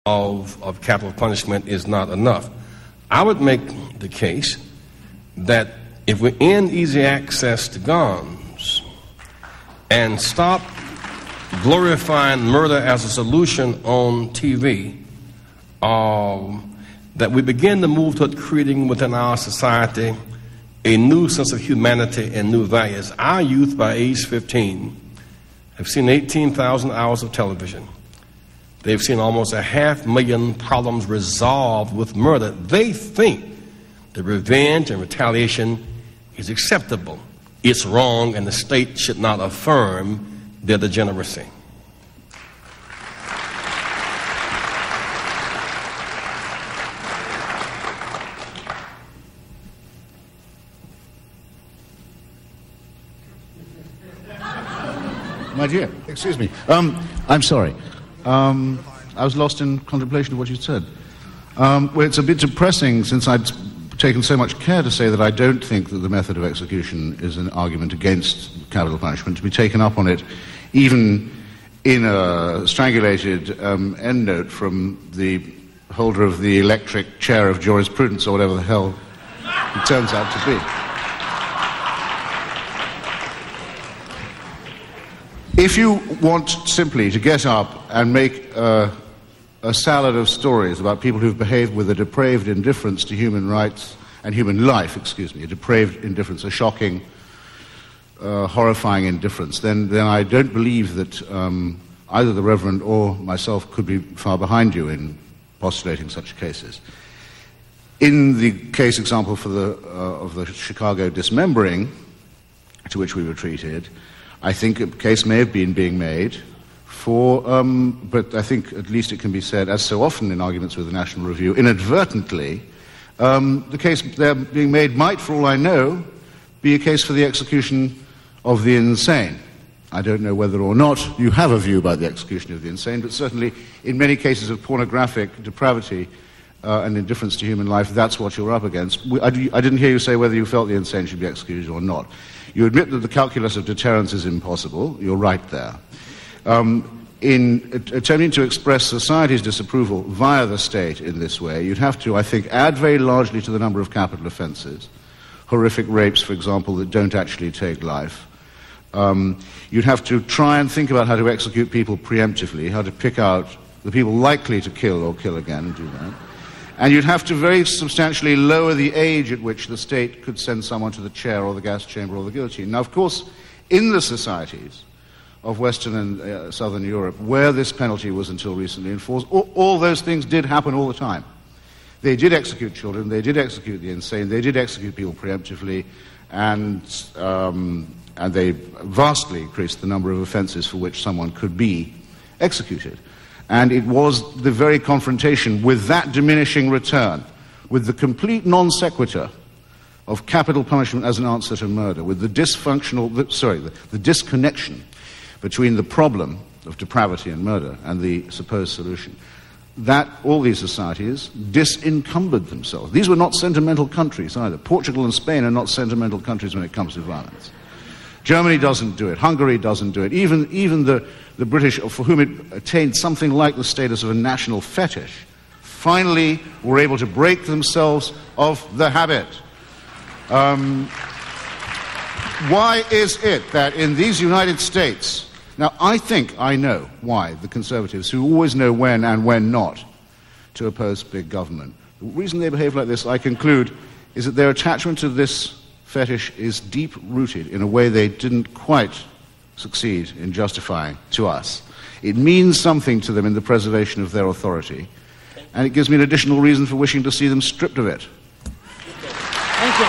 of capital punishment is not enough. I would make the case that if we end easy access to guns and stop glorifying murder as a solution on TV, that we begin to move toward creating within our society a new sense of humanity and new values. Our youth by age 15 have seen 18,000 hours of television. They've seen almost 500,000 problems resolved with murder. They think that revenge and retaliation is acceptable. It's wrong, and the state should not affirm their degeneracy. My dear, excuse me. I'm sorry. I was lost in contemplation of what you said. Well, it's a bit depressing since I'd taken so much care to say that I don't think that the method of execution is an argument against capital punishment, to be taken up on it even in a strangulated endnote from the holder of the electric chair of jurisprudence or whatever the hell it turns out to be. If you want simply to get up and make a salad of stories about people who've behaved with a depraved indifference to human rights and human life, a depraved indifference, a shocking, horrifying indifference, then I don't believe that either the Reverend or myself could be far behind you in postulating such cases. In the case example of the Chicago dismembering, to which we were treated, I think a case may have been being made for, but I think at least it can be said, as so often in arguments with the National Review, inadvertently, the case there being made might, for all I know, be a case for the execution of the insane. I don't know whether or not you have a view about the execution of the insane, but certainly in many cases of pornographic depravity and indifference to human life, that's what you're up against. I didn't hear you say whether you felt the insane should be executed or not. You admit that the calculus of deterrence is impossible. You're right there. In attempting to express society's disapproval via the state in this way, you'd have to, I think, add very largely to the number of capital offences. Horrific rapes, for example, that don't actually take life. You'd have to try and think about how to execute people preemptively, how to pick out the people likely to kill or kill again and do that. And you'd have to very substantially lower the age at which the state could send someone to the chair or the gas chamber or the guillotine. Now, of course, in the societies of Western and Southern Europe, where this penalty was until recently enforced, all those things did happen all the time. They did execute children, they did execute the insane, they did execute people preemptively, and they vastly increased the number of offences for which someone could be executed. And it was the very confrontation with that diminishing return, with the complete non sequitur of capital punishment as an answer to murder, with the the disconnection between the problem of depravity and murder and the supposed solution, that all these societies disencumbered themselves. These were not sentimental countries either. Portugal and Spain are not sentimental countries when it comes to violence. Germany doesn't do it. Hungary doesn't do it. Even the British, for whom it attained something like the status of a national fetish, finally were able to break themselves of the habit. Why is it that in these United States, now I think I know why the conservatives, who always know when and when not to oppose big government, the reason they behave like this, I conclude, is that their attachment to this fetish is deep-rooted in a way they didn't quite succeed in justifying to us. It means something to them in the preservation of their authority, and it gives me an additional reason for wishing to see them stripped of it. Thank you.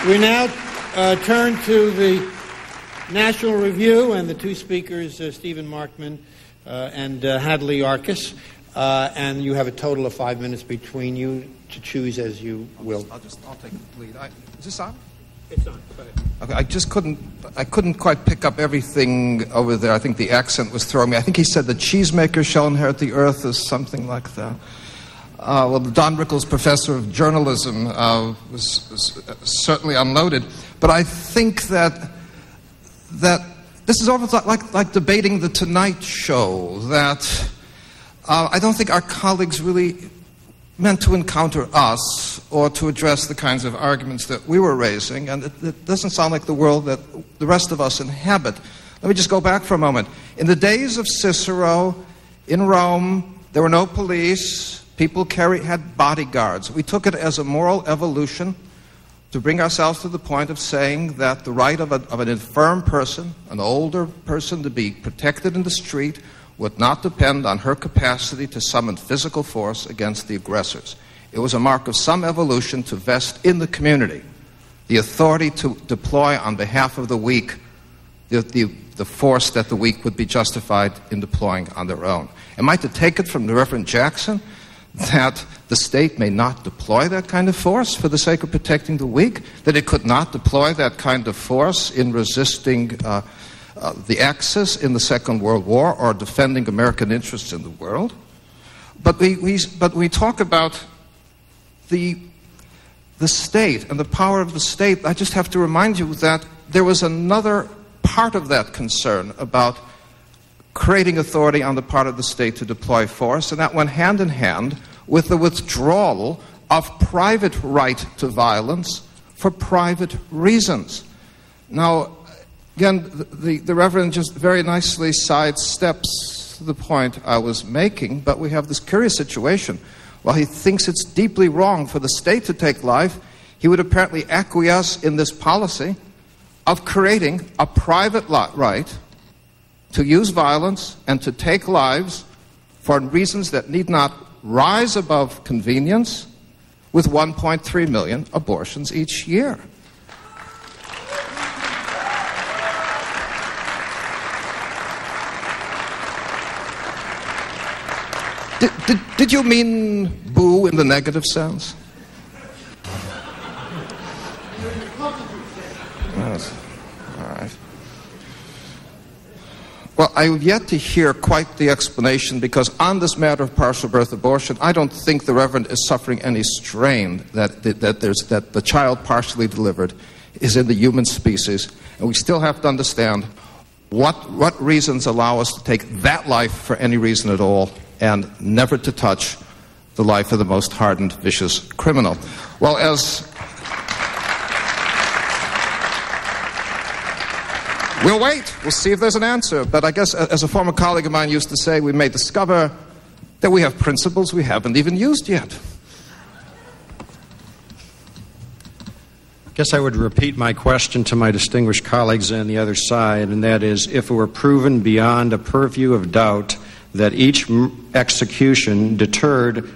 We now turn to the National Review and the two speakers, Stephen Markman and Hadley Arkes, and you have a total of 5 minutes between you to choose as you will. I'll take the lead. Is this on? It's on. Go ahead. Okay, I couldn't quite pick up everything over there. I think the accent was throwing me. I think he said the cheesemaker shall inherit the earth or something like that. well, the Don Rickles Professor of Journalism was certainly unloaded. But I think that this is almost like debating the Tonight Show, that I don't think our colleagues really meant to encounter us or to address the kinds of arguments that we were raising, and it doesn't sound like the world that the rest of us inhabit. Let me just go back for a moment. In the days of Cicero, in Rome, there were no police. People had bodyguards. We took it as a moral evolution to bring ourselves to the point of saying that the right of an infirm person, an older person, to be protected in the street would not depend on her capacity to summon physical force against the aggressors. It was a mark of some evolution to vest in the community the authority to deploy on behalf of the weak the force that the weak would be justified in deploying on their own. Am I to take it from the Reverend Jackson that the state may not deploy that kind of force for the sake of protecting the weak, that it could not deploy that kind of force in resisting the Axis in the Second World War or defending American interests in the world? But we talk about the state and the power of the state. I just have to remind you that there was another part of that concern about creating authority on the part of the state to deploy force, and that went hand in hand with the withdrawal of private right to violence for private reasons. Now, again, the Reverend just very nicely sidesteps the point I was making, but we have this curious situation. While he thinks it's deeply wrong for the state to take life, he would apparently acquiesce in this policy of creating a private right to use violence and to take lives for reasons that need not rise above convenience, with 1.3 million abortions each year. Did you mean boo in the negative sense? Yes. All right. Well, I've yet to hear quite the explanation, because on this matter of partial birth abortion, I don't think the Reverend is suffering any strain that the child partially delivered is in the human species, and we still have to understand what reasons allow us to take that life for any reason at all, and never to touch the life of the most hardened, vicious criminal. Well, we'll wait. We'll see if there's an answer. But I guess, as a former colleague of mine used to say, we may discover that we have principles we haven't even used yet. I guess I would repeat my question to my distinguished colleagues on the other side, and that is, if it were proven beyond a purview of doubt that each execution deterred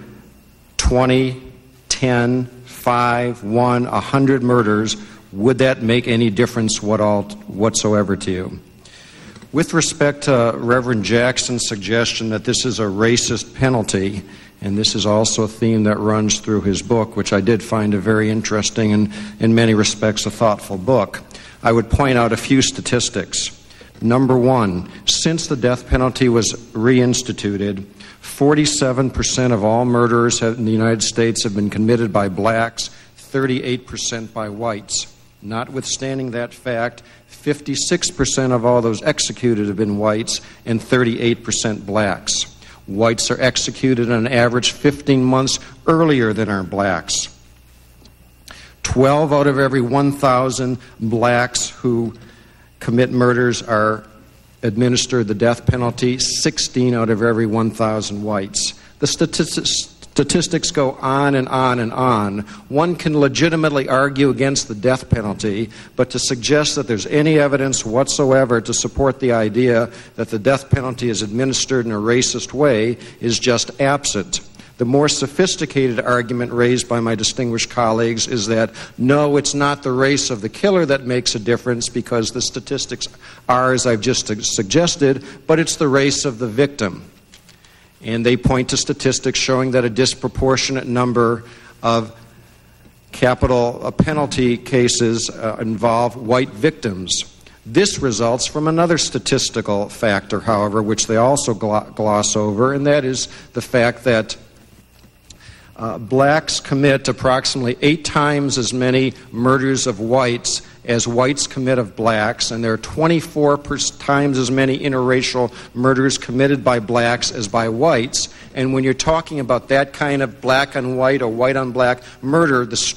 20, 10, 5, 1, 100 murders, would that make any difference whatsoever to you? With respect to Reverend Jackson's suggestion that this is a racist penalty, and this is also a theme that runs through his book, which I did find a very interesting and in many respects a thoughtful book, I would point out a few statistics. Number one, since the death penalty was reinstituted, 47% of all murders in the United States have been committed by blacks, 38% by whites. Notwithstanding that fact, 56% of all those executed have been whites and 38% blacks. Whites are executed on average 15 months earlier than our blacks. 12 out of every 1,000 blacks who commit murders are administered the death penalty, 16 out of every 1,000 whites. The statistics go on and on and on. One can legitimately argue against the death penalty, but to suggest that there's any evidence whatsoever to support the idea that the death penalty is administered in a racist way is just absent. The more sophisticated argument raised by my distinguished colleagues is that, no, it's not the race of the killer that makes a difference, because the statistics are, as I've just suggested, but it's the race of the victim. And they point to statistics showing that a disproportionate number of capital penalty cases involve white victims. This results from another statistical factor, however, which they also gloss over, and that is the fact that blacks commit approximately 8 times as many murders of whites as whites commit of blacks, and there are 24 times as many interracial murders committed by blacks as by whites. And when you're talking about that kind of black on white or white on black murder, the strength